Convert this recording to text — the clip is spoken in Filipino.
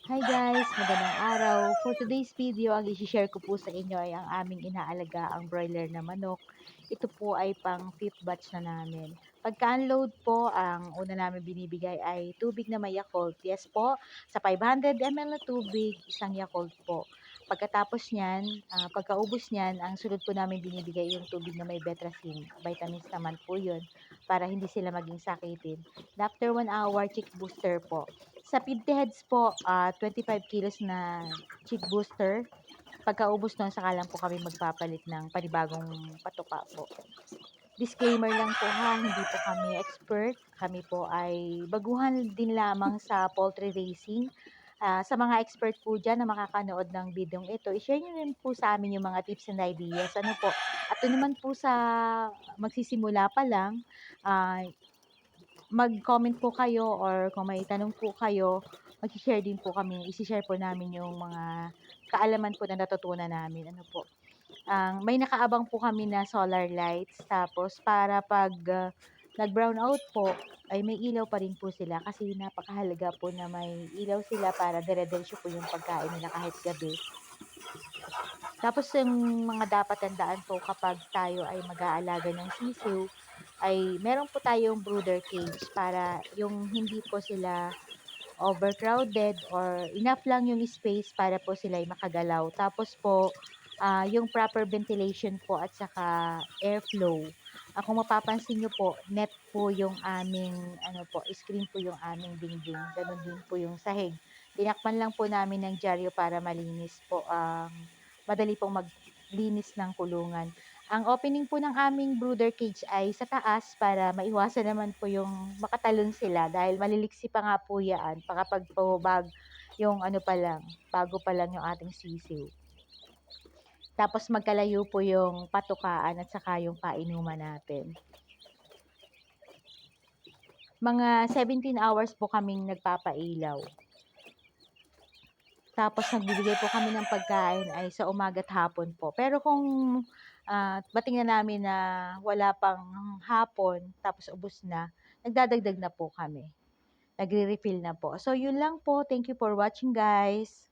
Hi guys, magandang araw. For today's video, ang i-share ko po sa inyo ay ang aming inaalaga ang broiler na manok. Ito po ay pang fifth batch na namin. Pagka-unload po, ang una namin binibigay ay tubig na may Yakult. Yes po, sa 500 ml na tubig, isang Yakult po. Pagkatapos niyan, pagkaubos niyan, ang sunod po namin binibigay yung tubig na may Betracin. Vitamins naman po yun para hindi sila maging sakitin. And after 1 hour, chick booster po. Sa Pidti Heads po, 25 kilos na chick booster. Pagkaubos nun saka lang po kami magpapalit ng panibagong patuka po. Disclaimer lang po ha, hindi po kami expert. Kami po ay baguhan din lamang sa poultry raising. Sa mga expert po dyan na makakanood ng videong ito, i-share nyo rin po sa amin yung mga tips and ideas. Ano po? At yun naman po sa magsisimula pa lang, ah, mag-comment po kayo or kung may tanong po kayo, mag-share din po kami. I-share po namin yung mga kaalaman po na natutunan namin. Ano po? May nakaabang po kami na solar lights. Tapos para pag nag-brown out po, ay may ilaw pa rin po sila kasi napakahalaga po na may ilaw sila para dire-diretso po yung pagkain nila kahit gabi. Tapos yung mga dapat tandaan po kapag tayo ay mag-aalaga ng sisiw, ay meron po tayong brooder cage para yung hindi po sila overcrowded or enough lang yung space para po sila ay makagalaw. Tapos po, yung proper ventilation po at saka airflow. Kung mapapansin nyo po, net po yung aming, ano po, screen po yung aming dingding. Ganon din po yung sahig. Tinakpan lang po namin ng dyaryo para malinis po ang madali pong maglinis ng kulungan. Ang opening po ng aming brooder cage ay sa taas para maiwasan naman po yung makatalon sila dahil maliliksi pa nga po yan kapag po yung ano pa lang, bago pa lang yung ating sisiw. Tapos magkalayo po yung patukaan at saka yung painuman natin. Mga 17 hours po kaming nagpapailaw. Tapos nagbibigay po kami ng pagkain ay sa umaga at hapon po. Pero kung matingnan namin na wala pang hapon tapos ubos na, nagdadagdag na po kami. Nagre-refill na po. So yun lang po. Thank you for watching guys.